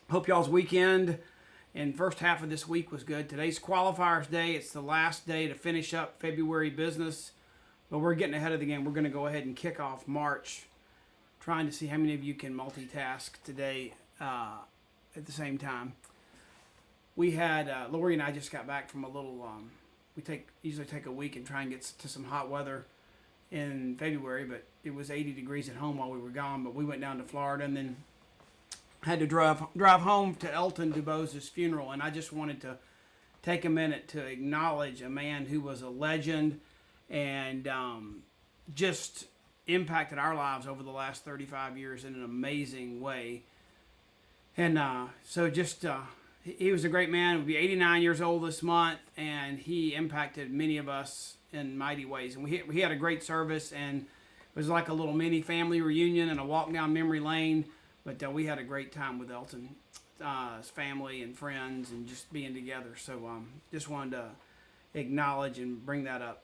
Hope y'all's weekend and first half of this week was good. Today's qualifiers day. It's the last day to finish up February business, but we're getting ahead of the game. We're going to go ahead and kick off March, trying to see how many of you can multitask today at the same time. We had Lori and I just got back from a little. Usually take a week and try and get to some hot weather in February, but it was 80 degrees at home while we were gone. But we went down to Florida and then had to drive home to Elton DuBose's funeral, and I just wanted to take a minute to acknowledge a man who was a legend and just impacted our lives over the last 35 years in an amazing way. And he was a great man. He'll be 89 years old this month, and he impacted many of us in mighty ways. And we had a great service, and it was like a little mini family reunion and a walk down memory lane. But we had a great time with Elton, his family and friends, and just being together. So just wanted to acknowledge and bring that up.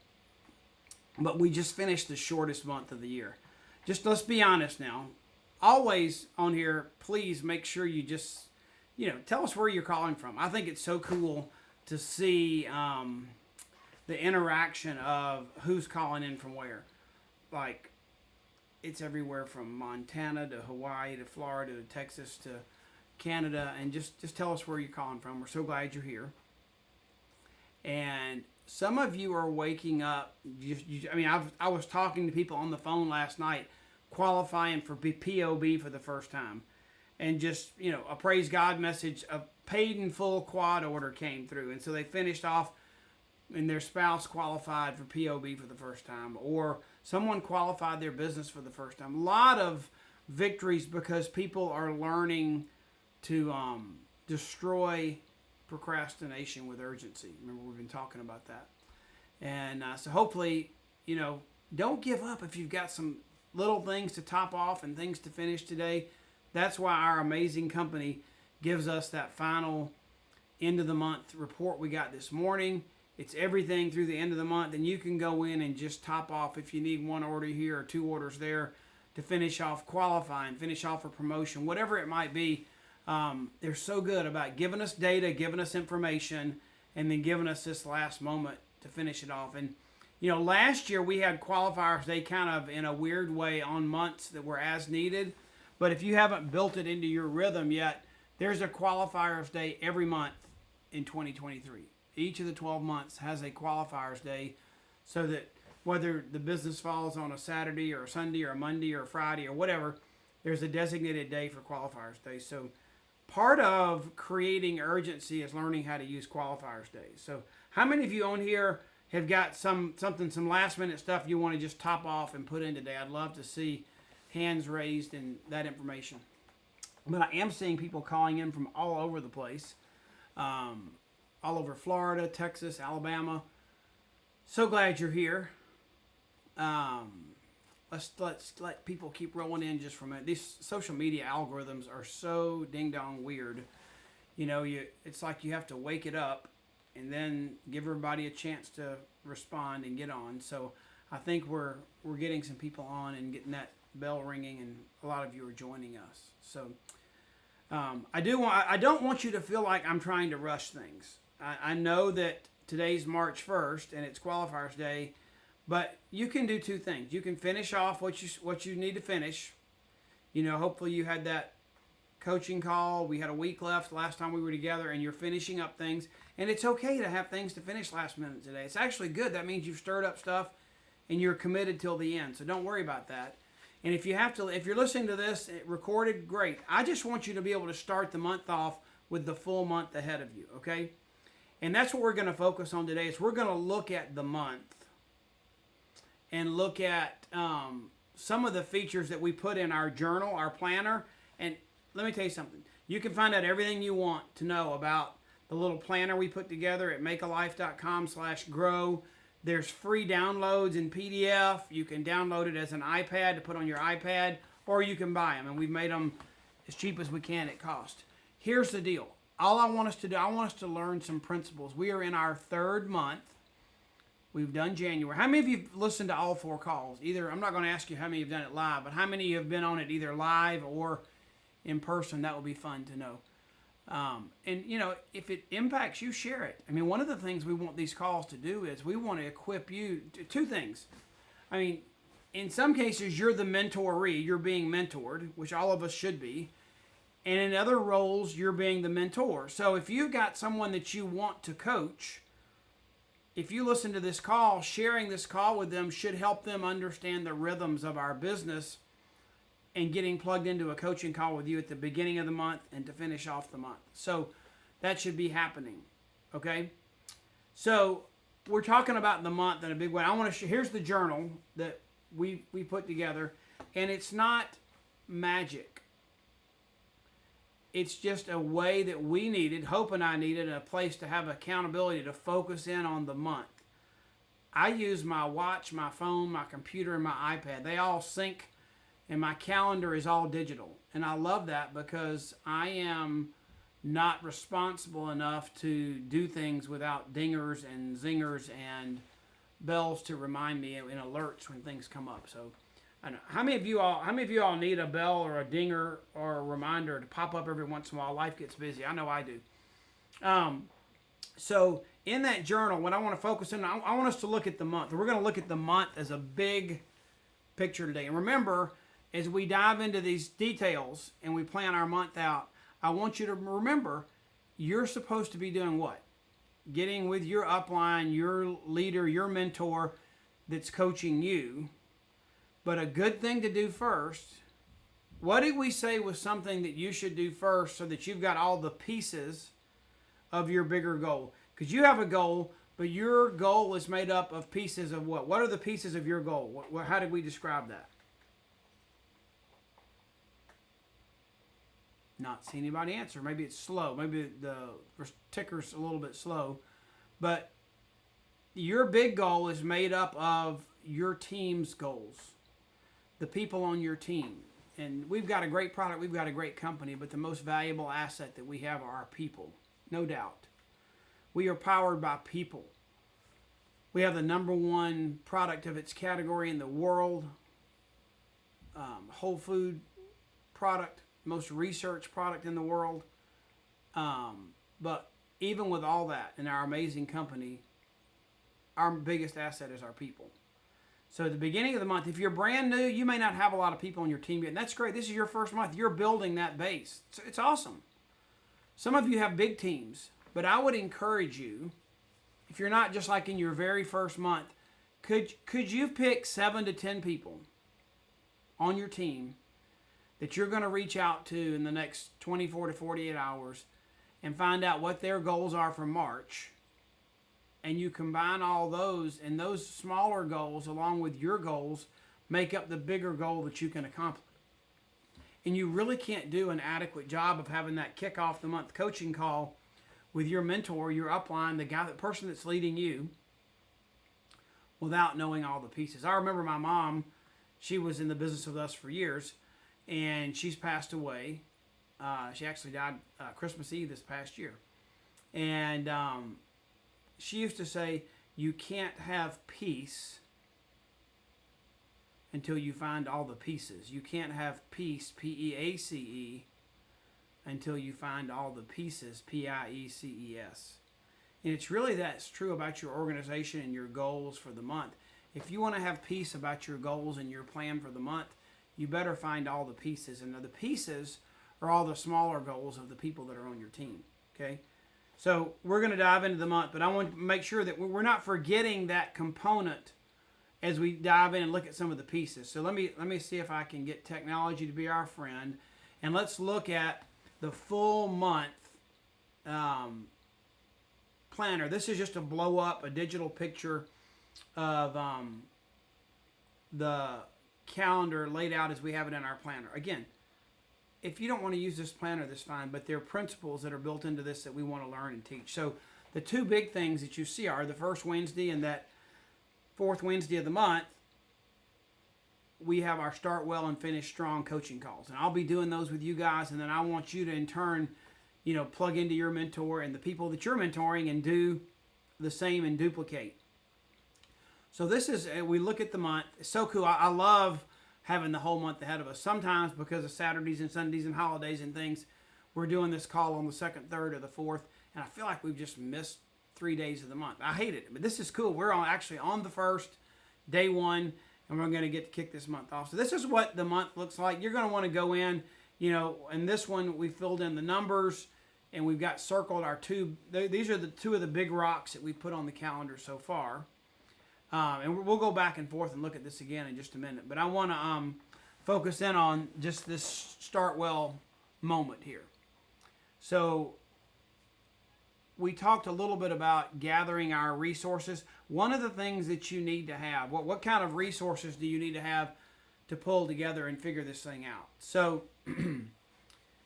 But we just finished the shortest month of the year. Just let's be honest now. Always on here, please make sure you just, tell us where you're calling from. I think it's so cool to see the interaction of who's calling in from where. Like, it's everywhere from Montana to Hawaii to Florida to Texas to Canada, and just tell us where you're calling from. We're so glad you're here. And some of you are waking up. I was talking to people on the phone last night, qualifying for POB for the first time, and just a praise God message, a paid in full quad order came through, and so they finished off, and their spouse qualified for POB for the first time, or someone qualified their business for the first time. A lot of victories because people are learning to destroy procrastination with urgency. Remember, we've been talking about that. And so hopefully, don't give up if you've got some little things to top off and things to finish today. That's why our amazing company gives us that final end of the month report we got this morning. It's everything through the end of the month, and you can go in and just top off if you need one order here or two orders there to finish off qualifying, finish off a promotion, whatever it might be. They're so good about giving us data, giving us information, and then giving us this last moment to finish it off. And, last year we had qualifiers day kind of in a weird way on months that were as needed. But if you haven't built it into your rhythm yet, there's a qualifiers day every month in 2023. Each of the 12 months has a qualifiers day, so that whether the business falls on a Saturday or a Sunday or a Monday or a Friday or whatever, there's a designated day for qualifiers day. So part of creating urgency is learning how to use qualifiers days. So how many of you on here have got some last minute stuff you want to just top off and put in today? I'd love to see hands raised and that information. But I am seeing people calling in from all over the place. All over Florida, Texas, Alabama. So glad you're here. Let's let people keep rolling in just for a minute. These social media algorithms are so ding dong weird. It's like you have to wake it up and then give everybody a chance to respond and get on. So I think we're getting some people on and getting that bell ringing, and a lot of you are joining us. So I don't want you to feel like I'm trying to rush things. I know that today's March 1st and it's qualifiers day, but you can do two things. You can finish off what you need to finish. Hopefully you had that coaching call. We had a week left last time we were together, and you're finishing up things. And it's okay to have things to finish last minute today. It's actually good. That means you've stirred up stuff and you're committed till the end. So don't worry about that. And if you're listening to this recorded, great. I just want you to be able to start the month off with the full month ahead of you, okay? And that's what we're going to focus on today. Is we're going to look at the month and look at some of the features that we put in our journal, our planner. And let me tell you something. You can find out everything you want to know about the little planner we put together at makealife.com/grow. There's free downloads in PDF. You can download it as an iPad to put on your iPad, or you can buy them. And we've made them as cheap as we can at cost. Here's the deal. All I want us to do, I want us to learn some principles. We are in our third month. We've done January. How many of you have listened to all four calls? Either, I'm not going to ask you how many have done it live, but how many have been on it either live or in person? That would be fun to know. And if it impacts you, share it. I mean, one of the things we want these calls to do is we want to equip you to two things. I mean, in some cases, you're the mentoree, you're being mentored, which all of us should be. And in other roles, you're being the mentor. So if you've got someone that you want to coach, if you listen to this call, sharing this call with them should help them understand the rhythms of our business and getting plugged into a coaching call with you at the beginning of the month and to finish off the month. So that should be happening. Okay? So we're talking about the month in a big way. I want to here's the journal that we put together, and it's not magic. It's just a way that we needed, Hope and I needed, a place to have accountability to focus in on the month. I use my watch, my phone, my computer, and my iPad. They all sync, and my calendar is all digital. And I love that because I am not responsible enough to do things without dingers and zingers and bells to remind me and alerts when things come up. So I know. How many of you all need a bell or a dinger or a reminder to pop up every once in a while? Life gets busy. I know I do. So in that journal, what I want to focus on, I want us to look at the month. We're going to look at the month as a big picture today. And remember, as we dive into these details and we plan our month out, I want you to remember you're supposed to be doing what? Getting with your upline, your leader, your mentor that's coaching you. But a good thing to do first, what did we say was something that you should do first so that you've got all the pieces of your bigger goal? Because you have a goal, but your goal is made up of pieces of what? What are the pieces of your goal? How did we describe that? Not see anybody answer. Maybe it's slow. Maybe the ticker's a little bit slow. But your big goal is made up of your team's goals, the people on your team. And we've got a great product. We've got a great company. But the most valuable asset that we have are our people, no doubt. We are powered by people. We have the number one product of its category in the world, whole food product, most researched product in the world. But even with all that in our amazing company, our biggest asset is our people. So at the beginning of the month, if you're brand new, you may not have a lot of people on your team yet. And that's great. This is your first month. You're building that base. It's awesome. Some of you have big teams, but I would encourage you, if you're not just like in your very first month, could you pick 7 to 10 people on your team that you're going to reach out to in the next 24 to 48 hours and find out what their goals are for March, and you combine all those, and those smaller goals along with your goals make up the bigger goal that you can accomplish. And you really can't do an adequate job of having that kick off the month coaching call with your mentor, your upline, the person that's leading you, without knowing all the pieces. I remember my mom, she was in the business with us for years, and she's passed away. She actually died Christmas Eve this past year. And she used to say, you can't have peace until you find all the pieces. You can't have peace, P-E-A-C-E, until you find all the pieces, P-I-E-C-E-S. And it's really that's true about your organization and your goals for the month. If you want to have peace about your goals and your plan for the month, you better find all the pieces. And the pieces are all the smaller goals of the people that are on your team, okay? So we're going to dive into the month, but I want to make sure that we're not forgetting that component as we dive in and look at some of the pieces. So let me see if I can get technology to be our friend, and let's look at the full month planner. This is just a blow up, a digital picture of the calendar laid out as we have it in our planner. Again, if you don't want to use this planner, that's fine, but there are principles that are built into this that we want to learn and teach. So the two big things that you see are the first Wednesday and that fourth Wednesday of the month, we have our Start Well and Finish Strong coaching calls. And I'll be doing those with you guys, and then I want you to, in turn, plug into your mentor and the people that you're mentoring and do the same and duplicate. So this is, we look at the month. It's so cool. I love having the whole month ahead of us. Sometimes because of Saturdays and Sundays and holidays and things, we're doing this call on the 2nd, 3rd, or the 4th, and I feel like we've just missed 3 days of the month. I hate it, but this is cool. We're actually on the 1st, day 1, and we're going to get to kick this month off. So this is what the month looks like. You're going to want to go in, and this one we filled in the numbers, and we've got circled our two. These are the two of the big rocks that we put on the calendar so far. And we'll go back and forth and look at this again in just a minute. But I want to focus in on just this start well moment here. So we talked a little bit about gathering our resources. One of the things that you need to have, what kind of resources do you need to have to pull together and figure this thing out? So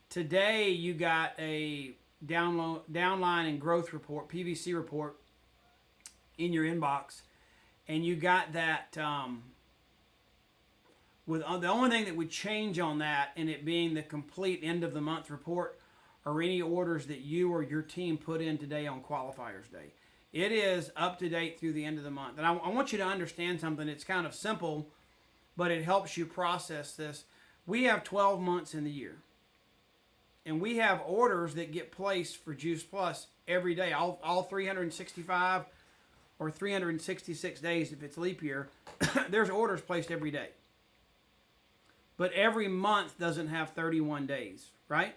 today you got a downline and growth report, PVC report, in your inbox. And you got that, with the only thing that would change on that, and it being the complete end of the month report, are any orders that you or your team put in today on Qualifiers Day. It is up to date through the end of the month. And I want you to understand something. It's kind of simple, but it helps you process this. We have 12 months in the year. And we have orders that get placed for Juice Plus every day, all 365 or 366 days if it's leap year. There's orders placed every day. But every month doesn't have 31 days, right?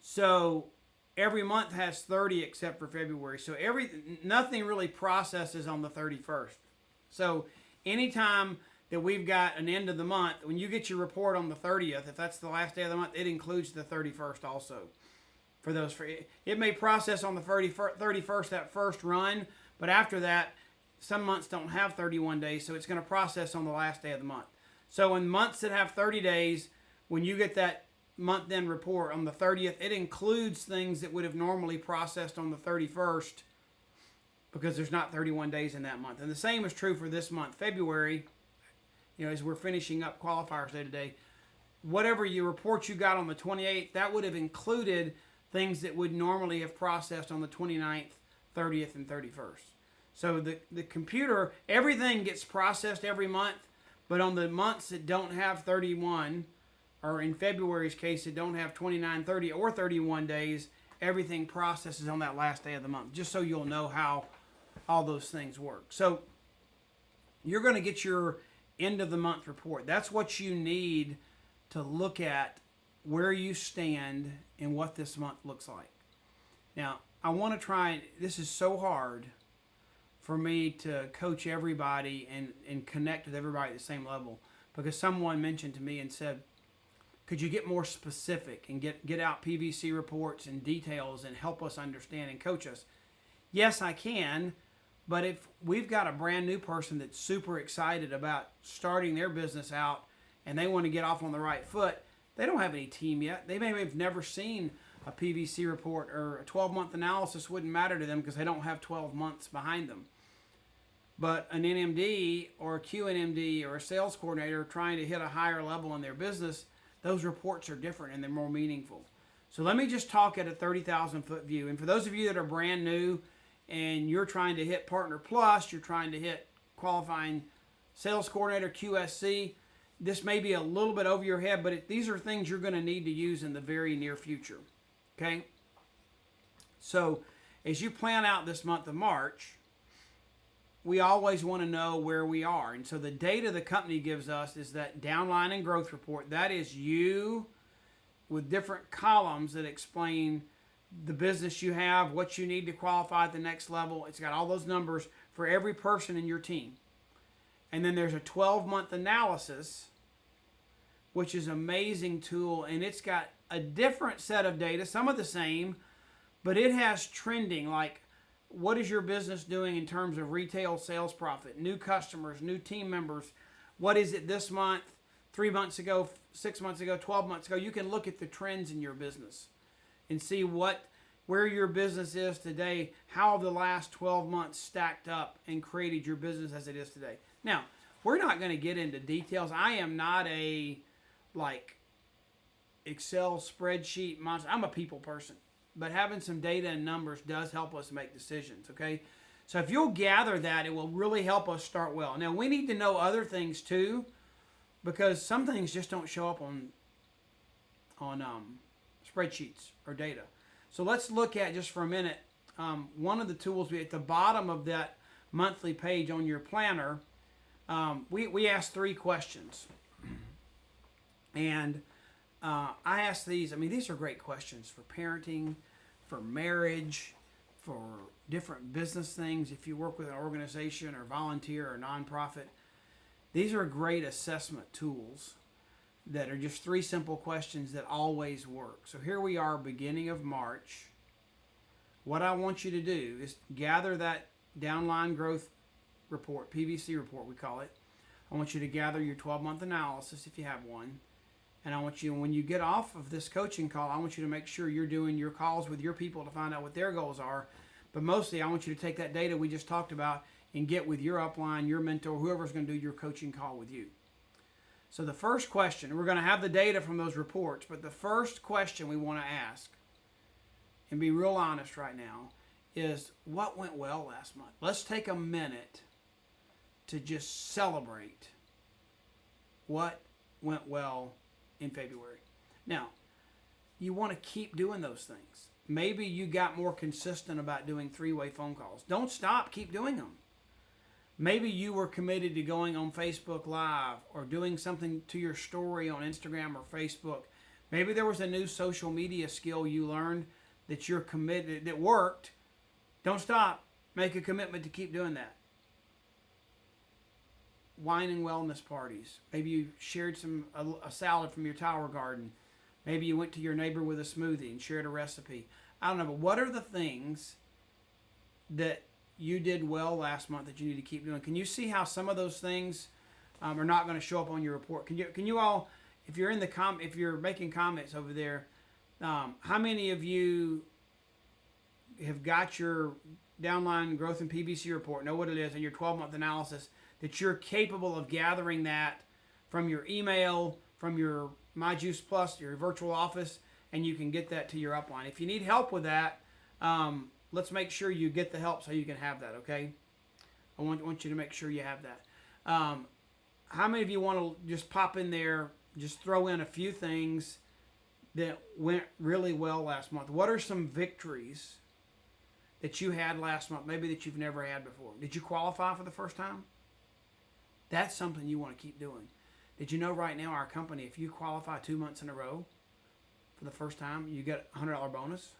So every month has 30 except for February. So nothing really processes on the 31st. So anytime that we've got an end of the month, when you get your report on the 30th, if that's the last day of the month, it includes the 31st also. For those, it may process on the 31st that first run, but after that, some months don't have 31 days, so it's going to process on the last day of the month. So in months that have 30 days, when you get that month-end report on the 30th, it includes things that would have normally processed on the 31st because there's not 31 days in that month. And the same is true for this month, February. As we're finishing up Qualifiers Day today, whatever your report you got on the 28th, that would have included things that would normally have processed on the 29th, 30th, and 31st. So the computer, everything gets processed every month, but on the months that don't have 31, or in February's case, that don't have 29, 30, or 31 days, everything processes on that last day of the month, just so you'll know how all those things work. So you're going to get your end of the month report. That's what you need to look at where you stand and what this month looks like. Now, I want to try, this is so hard for me to coach everybody and connect with everybody at the same level, because someone mentioned to me and said, could you get more specific and get out PVC reports and details and help us understand and coach us? Yes, I can, but if we've got a brand new person that's super excited about starting their business out and they want to get off on the right foot, they don't have any team yet. They may have never seen a PVC report, or a 12-month analysis wouldn't matter to them because they don't have 12 months behind them. But an NMD or a QNMD or a sales coordinator trying to hit a higher level in their business, those reports are different and they're more meaningful. So let me just talk at a 30,000-foot view. And for those of you that are brand new and you're trying to hit Partner Plus, you're trying to hit Qualifying Sales Coordinator, QSC, this may be a little bit over your head, but these are things you're going to need to use in the very near future. Okay? So as you plan out this month of March, we always want to know where we are. And so the data the company gives us is that downline and growth report. That is you with different columns that explain the business you have, what you need to qualify at the next level. It's got all those numbers for every person in your team. And then there's a 12-month analysis, which is an amazing tool, and it's got a different set of data, some of the same, but it has trending, like what is your business doing in terms of retail sales profit, new customers, new team members, what is it this month, 3 months ago, 6 months ago, 12 months ago. You can look at the trends in your business and see where your business is today, how the last 12 months stacked up and created your business as it is today. Now, we're not going to get into details. I am not a Excel spreadsheet monster. I'm a people person, but having some data and numbers does help us make decisions, okay? So if you'll gather that, it will really help us start well. Now, we need to know other things too, because some things just don't show up on spreadsheets or data. So let's look at just for a minute one of the tools at the bottom of that monthly page on your planner. We asked 3 questions, and I asked these. I mean, these are great questions for parenting, for marriage, for different business things. If you work with an organization or volunteer or nonprofit, these are great assessment tools that are just 3 simple questions that always work. So here we are, beginning of March. What I want you to do is gather that downline growth report, PVC report we call it. I want you to gather your 12-month analysis if you have one. And I want you, when you get off of this coaching call, I want you to make sure you're doing your calls with your people to find out what their goals are. But mostly, I want you to take that data we just talked about and get with your upline, your mentor, whoever's going to do your coaching call with you. So the first question, we're going to have the data from those reports, but the first question we want to ask, and be real honest right now, is what went well last month? Let's take a minute to just celebrate what went well in February. Now, you want to keep doing those things. Maybe you got more consistent about doing 3-way phone calls. Don't stop, keep doing them. Maybe you were committed to going on Facebook Live or doing something to your story on Instagram or Facebook. Maybe there was a new social media skill you learned that you're committed, that worked. Don't stop. Make a commitment to keep doing that. Wine and wellness parties. Maybe you shared a salad from your tower garden. Maybe you went to your neighbor with a smoothie and shared a recipe. I don't know, but what are the things that you did well last month that you need to keep doing? Can you see how some of those things are not going to show up on your report? Can you all, if you're in the if you're making comments over there, how many of you have got your downline growth and PVC report, know what it is, and your 12-month analysis, that you're capable of gathering that from your email, from your MyJuice Plus, your virtual office, and you can get that to your upline? If you need help with that, let's make sure you get the help so you can have that, okay? I want you to make sure you have that. How many of you want to just pop in there, just throw in a few things that went really well last month? What are some victories that you had last month, maybe that you've never had before? Did you qualify for the first time? That's something you want to keep doing. Did you know right now our company, if you qualify 2 months in a row for the first time, you get a $100 bonus?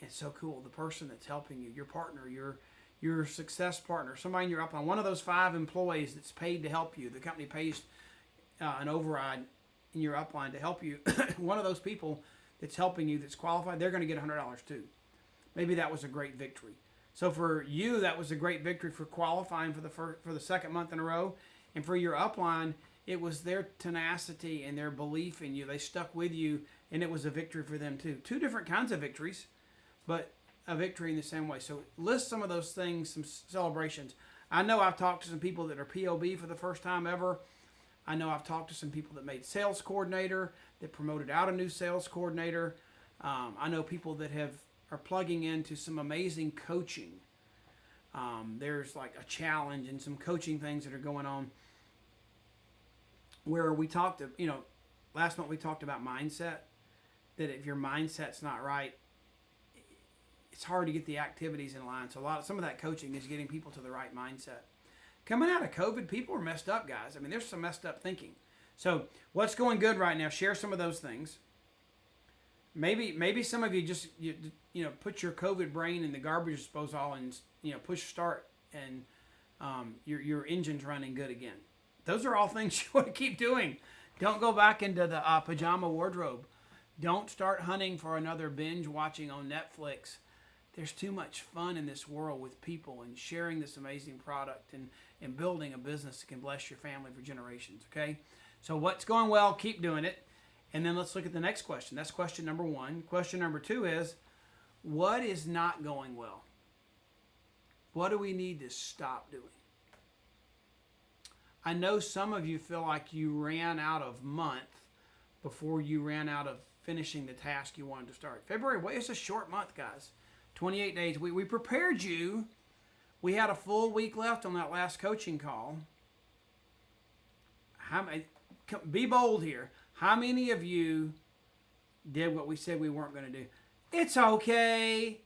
It's so cool. The person that's helping you, your partner, your success partner, somebody in your upline, one of those 5 employees that's paid to help you, the company pays an override in your upline to help you. One of those people that's helping you, that's qualified, they're going to get $100 too. Maybe that was a great victory. So for you, that was a great victory for qualifying for the second month in a row. And for your upline, it was their tenacity and their belief in you. They stuck with you, and it was a victory for them too. 2 different kinds of victories, but a victory in the same way. So list some of those things, some celebrations. I know I've talked to some people that are POB for the first time ever. I know I've talked to some people that made sales coordinator, that promoted out a new sales coordinator. I know people that are plugging into some amazing coaching. There's like a challenge and some coaching things that are going on where we talked to, last month we talked about mindset, that if your mindset's not right, it's hard to get the activities in line. So some of that coaching is getting people to the right mindset. Coming out of COVID, people are messed up, guys. I mean, there's some messed up thinking. So what's going good right now? Share some of those things. Maybe some of you just put your COVID brain in the garbage disposal and push start, and your engine's running good again. Those are all things you want to keep doing. Don't go back into the pajama wardrobe. Don't start hunting for another binge watching on Netflix. There's too much fun in this world with people and sharing this amazing product and building a business that can bless your family for generations, okay? So what's going well, keep doing it. And then let's look at the next question. That's question number 1. Question number 2 is, what is not going well? What do we need to stop doing? I know some of you feel like you ran out of month before you ran out of finishing the task you wanted to start. February, it's a short month, guys. 28 days. We prepared you. We had a full week left on that last coaching call. Be bold here. How many of you did what we said we weren't going to do. It's okay.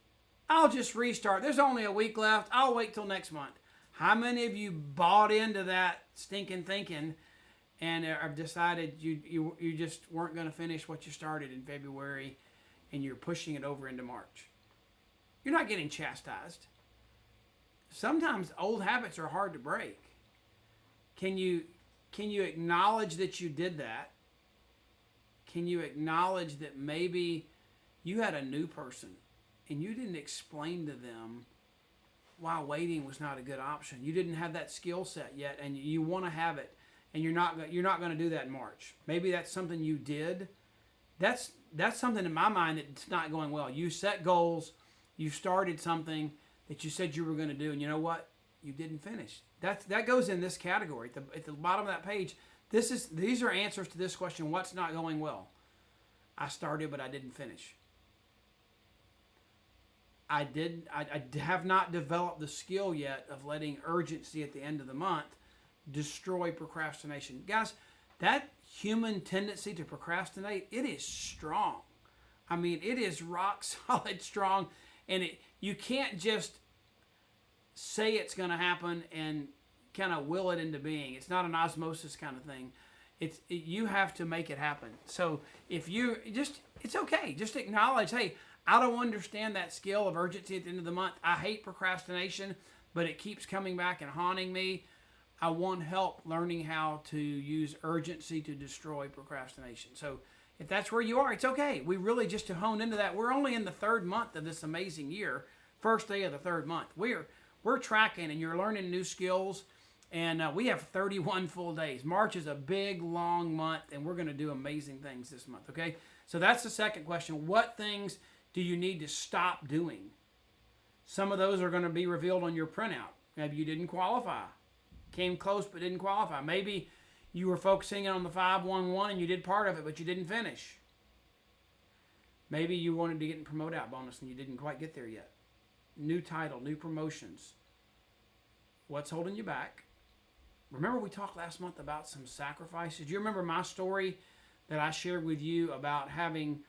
I'll just restart. There's only a week left. I'll wait till next month. How many of you bought into that stinking thinking and have decided you just weren't going to finish what you started in February and you're pushing it over into March? You're not getting chastised. Sometimes old habits are hard to break. Can you acknowledge that you did that? Can you acknowledge that maybe you had a new person and you didn't explain to them why waiting was not a good option? You didn't have that skill set yet, and you want to have it, and you're not going to do that in March. Maybe that's something you did. That's something in my mind that's not going well. You set goals, you started something that you said you were going to do, and you know what? You didn't finish. That goes in this category at the bottom of that page. These are answers to this question: what's not going well? I started, but I didn't finish. I have not developed the skill yet of letting urgency at the end of the month destroy procrastination. Guys, that human tendency to procrastinate, it is strong. I mean, it is rock solid strong, and you can't just say it's going to happen and kind of will it into being. It's not an osmosis kind of thing. You have to make it happen. So if you it's okay. Just acknowledge, hey, I don't understand that skill of urgency at the end of the month. I hate procrastination, but it keeps coming back and haunting me. I want help learning how to use urgency to destroy procrastination. So if that's where you are, it's okay. We really just to hone into that. We're only in the third month of this amazing year, first day of the third month. We're tracking, and you're learning new skills. And we have 31 full days. March is a big, long month, and we're going to do amazing things this month, okay? So that's the second question. What things do you need to stop doing? Some of those are going to be revealed on your printout. Maybe you didn't qualify. Came close but didn't qualify. Maybe you were focusing on the 511 and you did part of it, but you didn't finish. Maybe you wanted to get a promote out bonus and you didn't quite get there yet. New title, new promotions. What's holding you back? Remember we talked last month about some sacrifices? Do you remember my story that I shared with you about having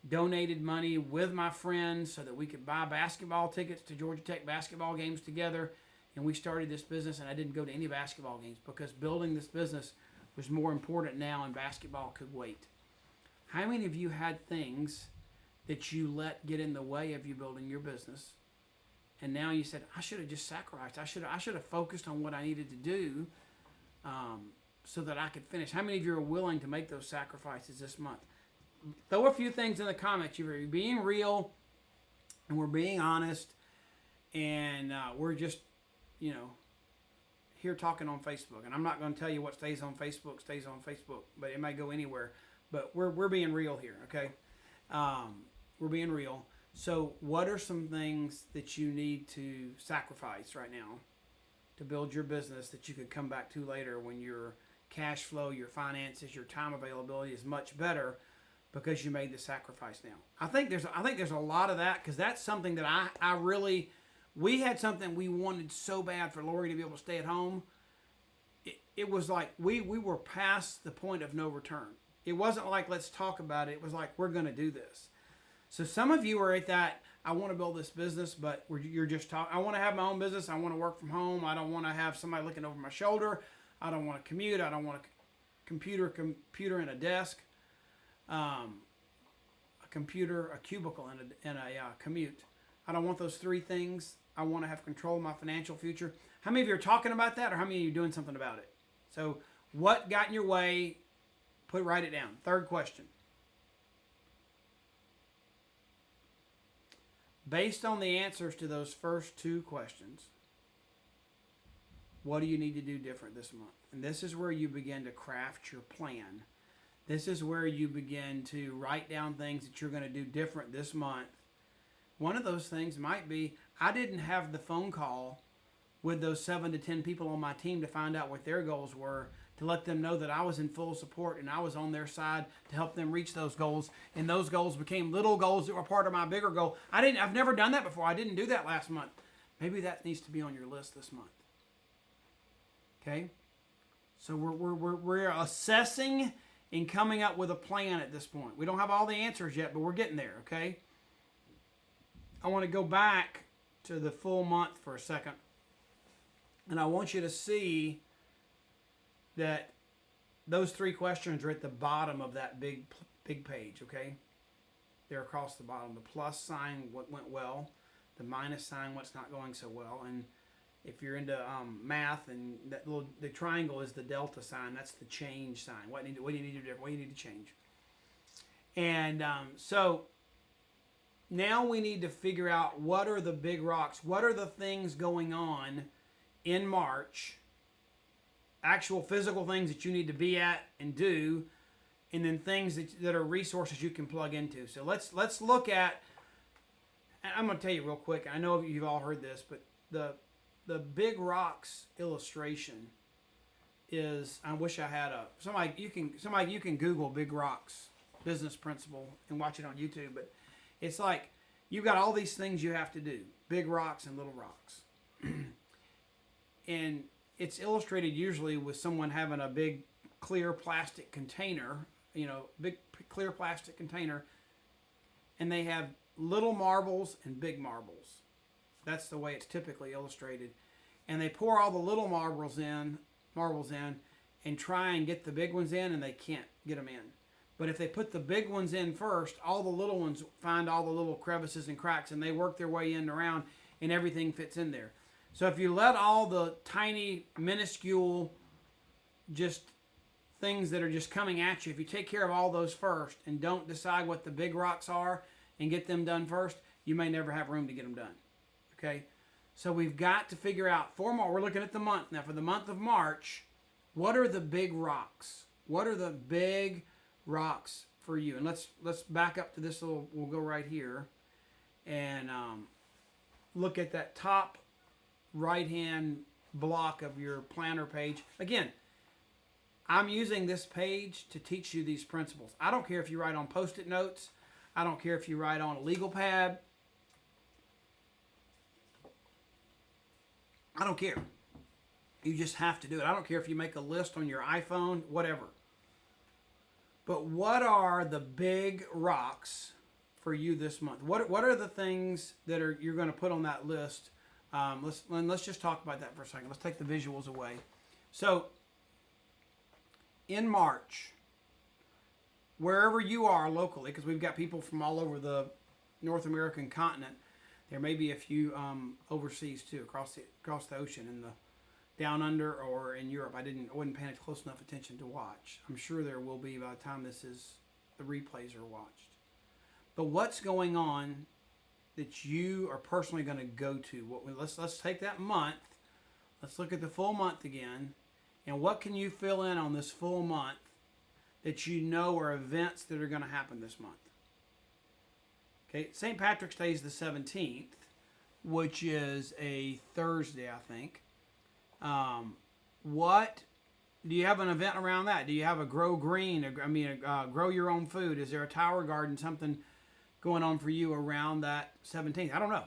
donated money with my friends so that we could buy basketball tickets to Georgia Tech basketball games together? And we started this business, and I didn't go to any basketball games because building this business was more important now, and basketball could wait. How many of you had things that you let get in the way of you building your business, and now you said, I should have just sacrificed. I should have focused on what I needed to do so that I could finish? How many of you are willing to make those sacrifices this month? Throw a few things in the comments. You're being real, and we're being honest, and we're just, here talking on Facebook. And I'm not going to tell you what stays on Facebook, but it may go anywhere. But we're being real here, okay? We're being real. So what are some things that you need to sacrifice right now to build your business that you could come back to later when your cash flow, your finances, your time availability is much better because you made the sacrifice now? I think there's a lot of that, because that's something that I really, we had something we wanted so bad for Lori to be able to stay at home. It was like we were past the point of no return. It wasn't like, let's talk about it. It was like, we're going to do this. So some of you are at that, I want to build this business, but you're just talking, I want to have my own business. I want to work from home. I don't want to have somebody looking over my shoulder. I don't want to commute. I don't want a computer and a desk, a cubicle and a commute. I don't want those three things. I want to have control of my financial future. How many of you are talking about that, or how many of you are doing something about it? So what got in your way? Write it down. Third question. Based on the answers to those first two questions, what do you need to do different this month? And this is where you begin to craft your plan. This is where you begin to write down things that you're going to do different this month. One of those things might be, I didn't have the phone call with those 7 to 10 people on my team to find out what their goals were, to let them know that I was in full support and I was on their side to help them reach those goals. And those goals became little goals that were part of my bigger goal. I've never done that before. I didn't do that last month. Maybe that needs to be on your list this month. Okay? So we're assessing in coming up with a plan at this point. We don't have all the answers yet, but we're getting there, okay? I want to go back to the full month for a second. And I want you to see that those 3 questions are at the bottom of that big page, okay? They're across the bottom. The plus sign, what went well. The minus sign, what's not going so well. And if you're into math, and the triangle is the delta sign. That's the change sign. What do you need to do? What do you need to change? And so now we need to figure out what are the big rocks. What are the things going on in March? Actual physical things that you need to be at and do, and then things that are resources you can plug into. So let's look at. I'm going to tell you real quick. I know you've all heard this, but the big rocks illustration is, I wish I had somebody you can Google big rocks business principle and watch it on YouTube, but it's like you've got all these things you have to do, big rocks and little rocks. And it's illustrated usually with someone having a big clear plastic container, big clear plastic container, and they have little marbles and big marbles. That's the way it's typically illustrated. And they pour all the little marbles in, and try and get the big ones in, and they can't get them in. But if they put the big ones in first, all the little ones find all the little crevices and cracks, and they work their way in and around, and everything fits in there. So if you let all the tiny, minuscule, just things that are just coming at you, if you take care of all those first and don't decide what the big rocks are and get them done first, you may never have room to get them done. Okay? So we've got to figure out 4 more. We're looking at the month now. For the month of March, what are the big rocks? What are the big rocks for you? And let's back up to this little, we'll go right here and look at that top right-hand block of your planner page. Again, I'm using this page to teach you these principles. I don't care if you write on Post-it notes. I don't care if you write on a legal pad. I don't care. You just have to do it. I don't care if you make a list on your iPhone, whatever. But what are the big rocks for you this month? What are the things that you're going to put on that list? Let's just talk about that for a second. Let's take the visuals away. So, in March, wherever you are locally, because we've got people from all over the North American continent, there may be a few overseas too, across the ocean in the down under or in Europe. I wasn't paying close enough attention to watch. I'm sure there will be by the time the replays are watched. But what's going on that you are personally going to go to? Let's take that month. Let's look at the full month again, and what can you fill in on this full month that you know are events that are going to happen this month? Okay, St. Patrick's Day is the 17th, which is a Thursday, I think. What do you have an event around that? Do you have a grow green? Grow your own food? Is there a tower garden, something going on for you around that 17th? I don't know.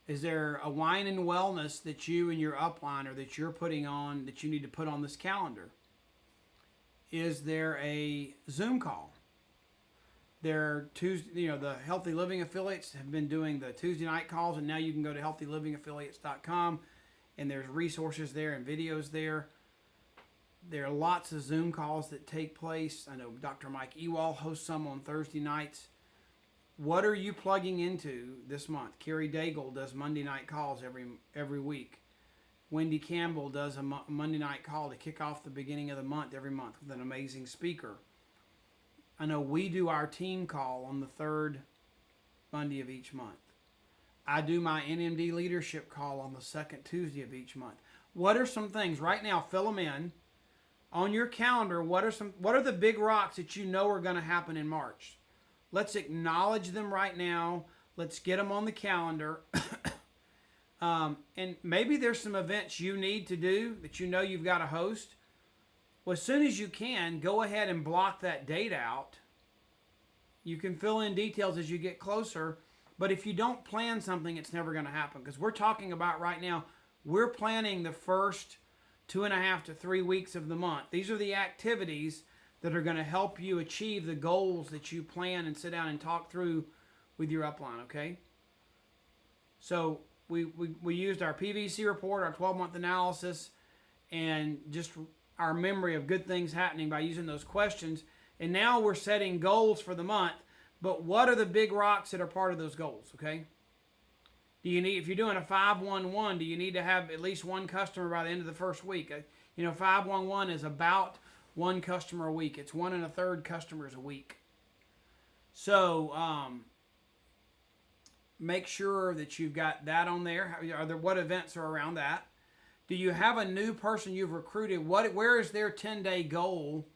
Is there a wine and wellness that you and your upline or that you're putting on that you need to put on this calendar? Is there a Zoom call? There Tuesday, the Healthy Living affiliates have been doing the Tuesday night calls, and now you can go to healthylivingaffiliates.com, and there's resources there and videos there. There are lots of Zoom calls that take place. I know Dr. Mike Ewald hosts some on Thursday nights. What are you plugging into this month? Carrie Daigle does Monday night calls every week. Wendy Campbell does a Monday night call to kick off the beginning of the month every month with an amazing speaker. I know we do our team call on the third Monday of each month. I do my NMD leadership call on the second Tuesday of each month. What are some things right now? Fill them in on your calendar. What are the big rocks that you know are going to happen in March? Let's acknowledge them right now. Let's get them on the calendar. And maybe there's some events you need to do that you know you've got to host. Well, as soon as you can, go ahead and block that date out. You can fill in details as you get closer. But if you don't plan something, it's never going to happen. Because we're talking about right now, we're planning the first 2.5 to 3 weeks of the month. These are the activities that are going to help you achieve the goals that you plan and sit down and talk through with your upline, okay? So we used our PVC report, our 12-month analysis, and just our memory of good things happening by using those questions. And now we're setting goals for the month, but what are the big rocks that are part of those goals, okay? Do you need, if you're doing a 5-1-1, do you need to have at least one customer by the end of the first week? 5-1-1 is about one customer a week. It's 1 1/3 customers a week. So make sure that you've got that on there. What events are around that? Do you have a new person you've recruited? Where is their 10-day goal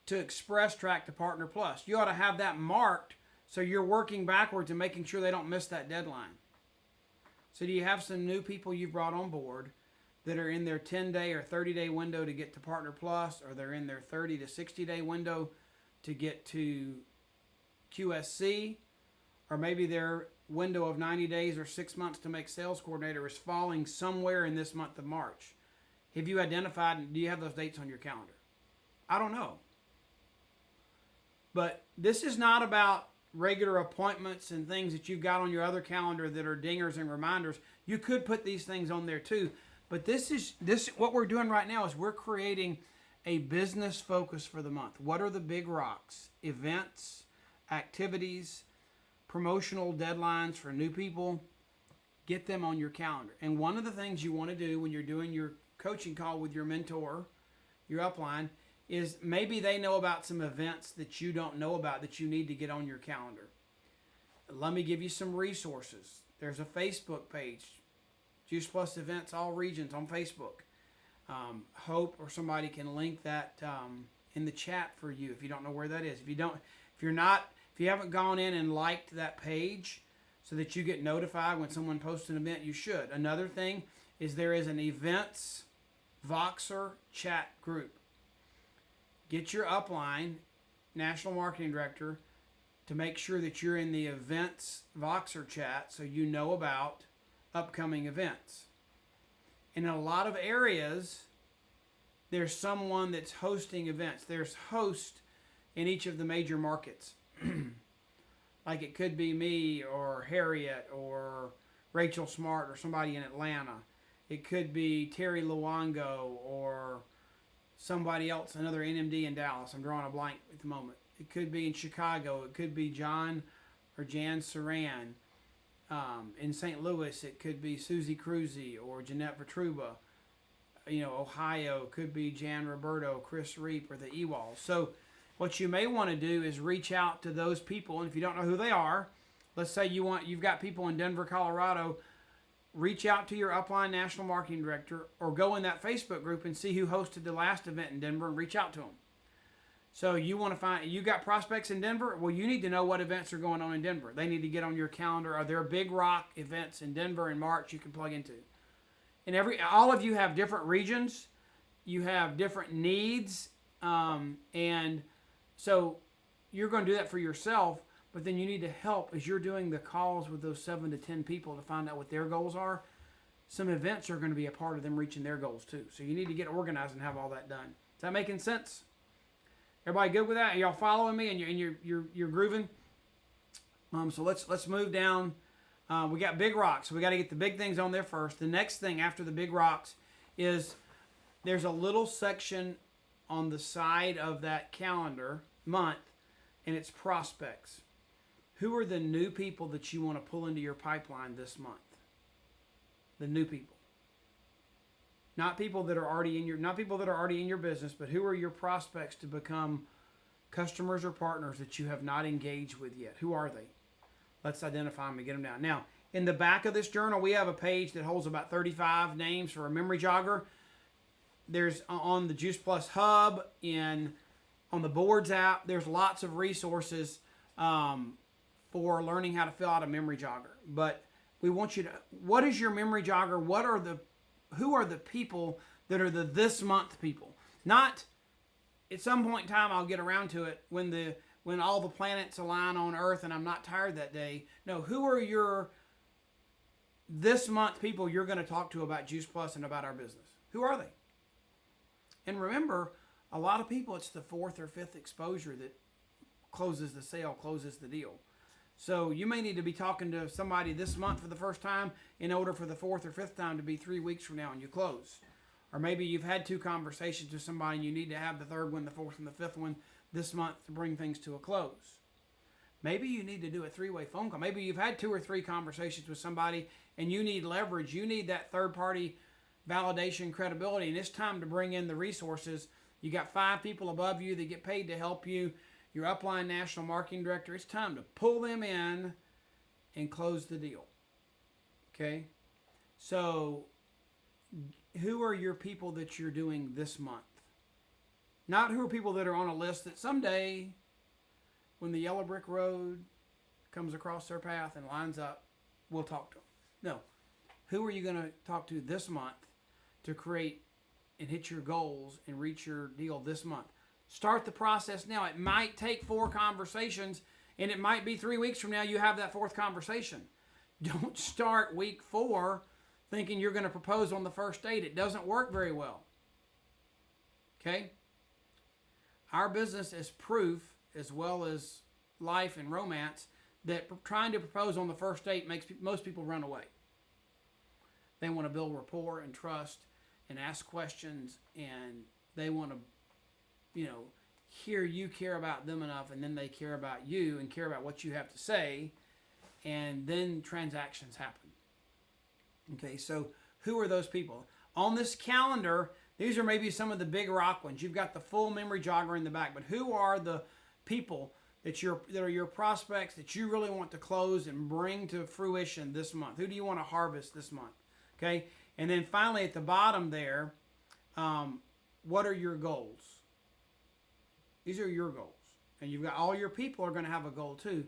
to Express Track to Partner Plus? You ought to have that marked so you're working backwards and making sure they don't miss that deadline. So do you have some new people you've brought on board that are in their 10-day or 30-day window to get to Partner Plus, or they're in their 30 to 60-day window to get to QSC, or maybe their window of 90 days or 6 months to make sales coordinator is falling somewhere in this month of March? Have you identified, do you have those dates on your calendar? I don't know. But this is not about regular appointments and things that you've got on your other calendar that are dingers and reminders. You could put these things on there too. But this what we're doing right now is we're creating a business focus for the month. What are the big rocks? Events, activities, promotional deadlines for new people. Get them on your calendar. And one of the things you want to do when you're doing your coaching call with your mentor, your upline, is maybe they know about some events that you don't know about that you need to get on your calendar. Let me give you some resources. There's a Facebook page, Juice Plus Events, all regions on Facebook. Hope or somebody can link that in the chat for you if you don't know where that is. If you haven't gone in and liked that page so that you get notified when someone posts an event, you should. Another thing is there is an events Voxer chat group. Get your upline, National Marketing Director, to make sure that you're in the events Voxer chat so you know about upcoming events. And in a lot of areas, there's someone that's hosting events. There's hosts in each of the major markets. Like it could be me or Harriet or Rachel Smart or somebody in Atlanta. It could be Terry Luongo or somebody else, another NMD in Dallas. I'm drawing a blank at the moment. It could be in Chicago. It could be John or Jan Saran. In St. Louis, it could be Susie Cruzy or Jeanette Vitruba. Ohio, it could be Jan Roberto, Chris Reap, or the Ewalls. So what you may want to do is reach out to those people, and if you don't know who they are, let's say you've got people in Denver, Colorado, reach out to your upline National Marketing Director or go in that Facebook group and see who hosted the last event in Denver and reach out to them. So you got prospects in Denver? Well, you need to know what events are going on in Denver. They need to get on your calendar. Are there big rock events in Denver in March you can plug into? And all of you have different regions. You have different needs. And so you're going to do that for yourself, but then you need to help as you're doing the calls with those 7 to 10 people to find out what their goals are. Some events are going to be a part of them reaching their goals too. So you need to get organized and have all that done. Is that making sense? Everybody good with that? Are y'all following me and you're grooving? So let's move down. We got big rocks. So we got to get the big things on there first. The next thing after the big rocks is there's a little section on the side of that calendar month, and it's prospects. Who are the new people that you want to pull into your pipeline this month? The new people. Not people that are already in your business, but who are your prospects to become customers or partners that you have not engaged with yet? Who are they? Let's identify them and get them down. Now, in the back of this journal, we have a page that holds about 35 names for a memory jogger. There's on the Juice Plus Hub, on the Boards app, there's lots of resources for learning how to fill out a memory jogger. But we want you to, what is your memory jogger? Who are the people that are the this month people? Not at some point in time I'll get around to it when all the planets align on Earth and I'm not tired that day. No, who are your this month people you're going to talk to about Juice Plus and about our business? Who are they? And remember, A lot of people, it's the fourth or fifth exposure that closes the sale, closes the deal. So you may need to be talking to somebody this month for the first time in order for the fourth or fifth time to be 3 weeks from now and you close. Or maybe you've had 2 conversations with somebody and you need to have the third one, the fourth, and the fifth one this month to bring things to a close. Maybe you need to do a 3-way phone call. Maybe you've had 2 or 3 conversations with somebody and you need leverage. You need that third-party validation, credibility, and it's time to bring in the resources. You got 5 people above you that get paid to help you. Your upline national marketing director. It's time to pull them in and close the deal. Okay? So, who are your people that you're doing this month? Not who are people that are on a list that someday, when the yellow brick road comes across their path and lines up, we'll talk to them. No. Who are you going to talk to this month to create and hit your goals and reach your deal this month? Start the process now. It might take 4 conversations, and it might be 3 weeks from now you have that 4th conversation. Don't start week 4 thinking you're going to propose on the first date. It doesn't work very well. Okay? Our business is proof, as well as life and romance, that trying to propose on the first date makes most people run away. They want to build rapport and trust and ask questions, and they want to, hear you care about them enough, and then they care about you and care about what you have to say, and then transactions happen. Okay, so who are those people? On this calendar, these are maybe some of the big rock ones. You've got the full memory jogger in the back, but who are the people that are your prospects that you really want to close and bring to fruition this month? Who do you want to harvest this month? Okay, and then finally at the bottom there, what are your goals? These are your goals. And you've got all your people are going to have a goal too.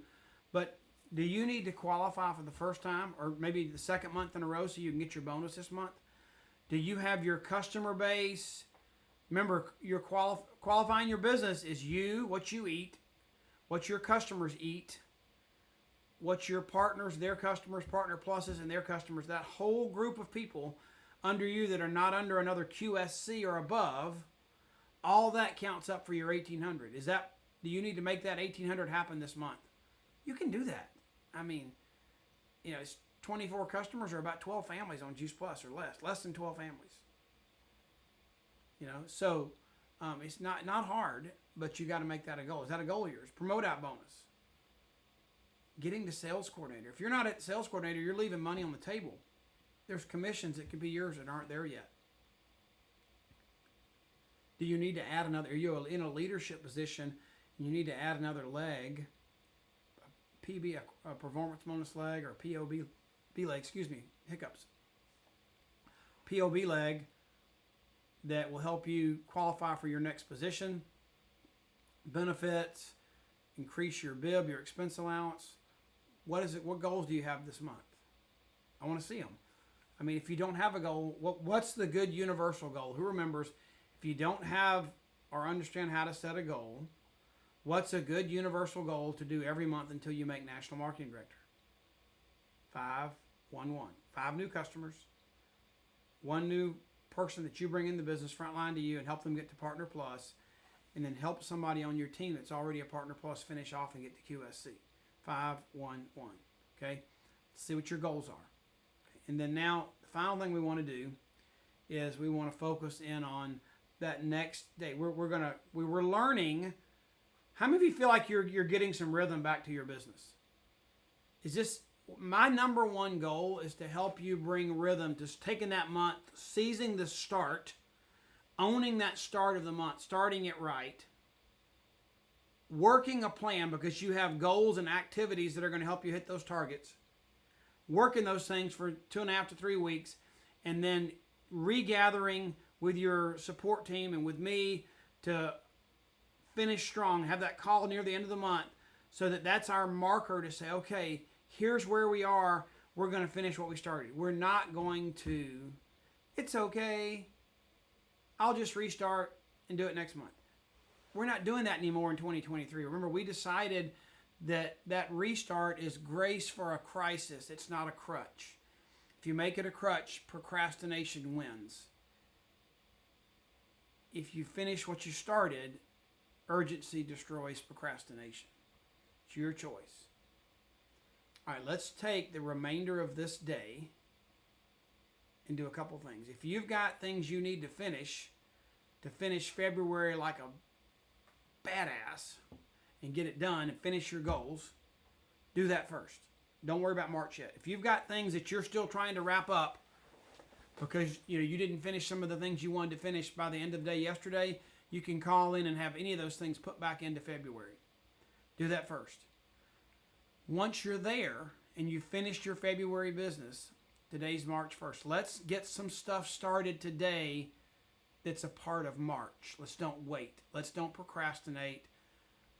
But do you need to qualify for the first time or maybe the second month in a row so you can get your bonus this month? Do you have your customer base? Remember, your qualifying your business is you, what you eat, what your customers eat, what your partners, their customers, partner pluses, and their customers, that whole group of people under you that are not under another QSC or above, all that counts up for your 1,800. Do you need to make that 1,800 happen this month? You can do that. I mean, it's 24 customers or about 12 families on Juice Plus or less than 12 families. So it's not hard, but you got to make that a goal. Is that a goal of yours? Promote out bonus. Getting to sales coordinator. If you're not at sales coordinator, you're leaving money on the table. There's commissions that could be yours that aren't there yet. Do you need to add another? Are you in a leadership position and you need to add another leg, a PB, a performance bonus leg, or POB leg, hiccups. POB leg that will help you qualify for your next position, benefits, increase your BIB, your expense allowance. What is it? What goals do you have this month? I want to see them. I mean, if you don't have a goal, what's the good universal goal? Who remembers? If you don't have or understand how to set a goal, what's a good universal goal to do every month until you make National Marketing Director? 5, 1, 1. 5 new customers, 1 new person that you bring in the business frontline to you and help them get to Partner Plus, and then help somebody on your team that's already a Partner Plus finish off and get to QSC. 5, 1, 1. Okay? Let's see what your goals are. Okay. And then now, the final thing we want to do is we want to focus in on that next day. We're learning. How many of you feel like you're getting some rhythm back to your business? Is this my number one goal? Is to help you bring rhythm to taking that month, seizing the start, owning that start of the month, starting it right, working a plan because you have goals and activities that are going to help you hit those targets, working those things for 2.5 to 3 weeks, and then regathering with your support team and with me to finish strong, have that call near the end of the month so that's our marker to say, okay, here's where we are. We're going to finish what we started. We're not going to, it's okay, I'll just restart and do it next month. We're not doing that anymore in 2023. Remember, we decided that restart is grace for a crisis. It's not a crutch. If you make it a crutch, procrastination wins. if you finish what you started, urgency destroys procrastination. It's your choice. All right, let's take the remainder of this day and do a couple things. If you've got things you need to finish February like a badass and get it done and finish your goals, do that first. Don't worry about March yet. If you've got things that you're still trying to wrap up because you didn't finish some of the things you wanted to finish by the end of the day yesterday, you can call in and have any of those things put back into February. Do that first. Once you're there and you've finished your February business, today's March 1st. Let's get some stuff started today that's a part of March. Let's don't wait. Let's don't procrastinate.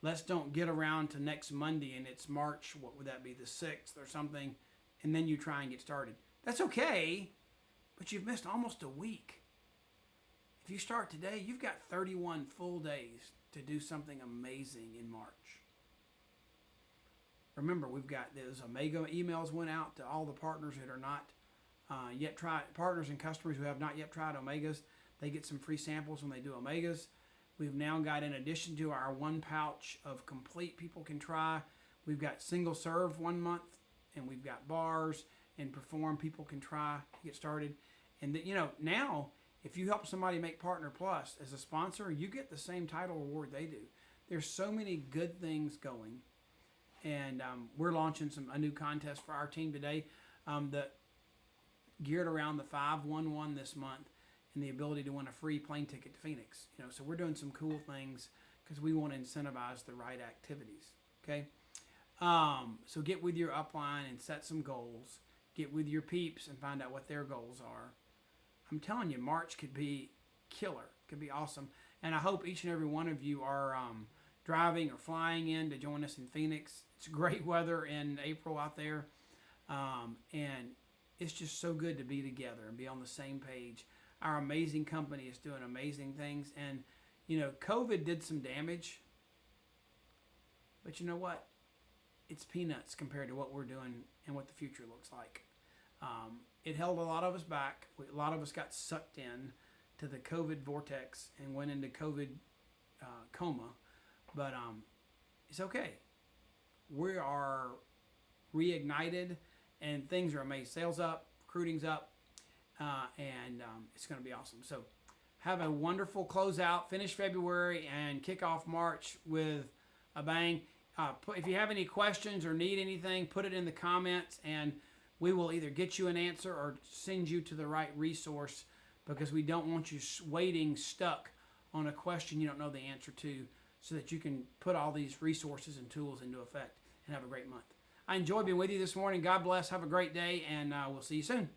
Let's don't get around to next Monday and it's March, what would that be, the 6th or something, and then you try and get started. That's okay, but you've missed almost a week. If you start today, you've got 31 full days to do something amazing in March. Remember, we've got those Omega emails went out to all the partners that are not yet tried, partners and customers who have not yet tried Omegas. They get some free samples when they do Omegas. We've now got, in addition to our one pouch of complete people can try, we've got single serve 1 month, and we've got bars and perform people can try to get started. And now if you help somebody make Partner Plus as a sponsor, you get the same title reward they do. There's so many good things going. And we're launching a new contest for our team today that geared around the 511 this month and the ability to win a free plane ticket to Phoenix. So we're doing some cool things because we want to incentivize the right activities. Okay, so get with your upline and set some goals. Get with your peeps and find out what their goals are. I'm telling you, March could be killer. Could be awesome. And I hope each and every one of you are driving or flying in to join us in Phoenix. It's great weather in April out there. And it's just so good to be together and be on the same page. Our amazing company is doing amazing things. And, COVID did some damage. But you know what? It's peanuts compared to what we're doing and what the future looks like. It held a lot of us back. A lot of us got sucked in to the COVID vortex and went into COVID coma. But it's okay. We are reignited and things are amazing. Sales up, recruiting's up, and it's going to be awesome. So have a wonderful closeout, finish February, and kick off March with a bang. If you have any questions or need anything, put it in the comments, and we will either get you an answer or send you to the right resource because we don't want you waiting stuck on a question you don't know the answer to, so that you can put all these resources and tools into effect and have a great month. I enjoyed being with you this morning. God bless. Have a great day, and we'll see you soon.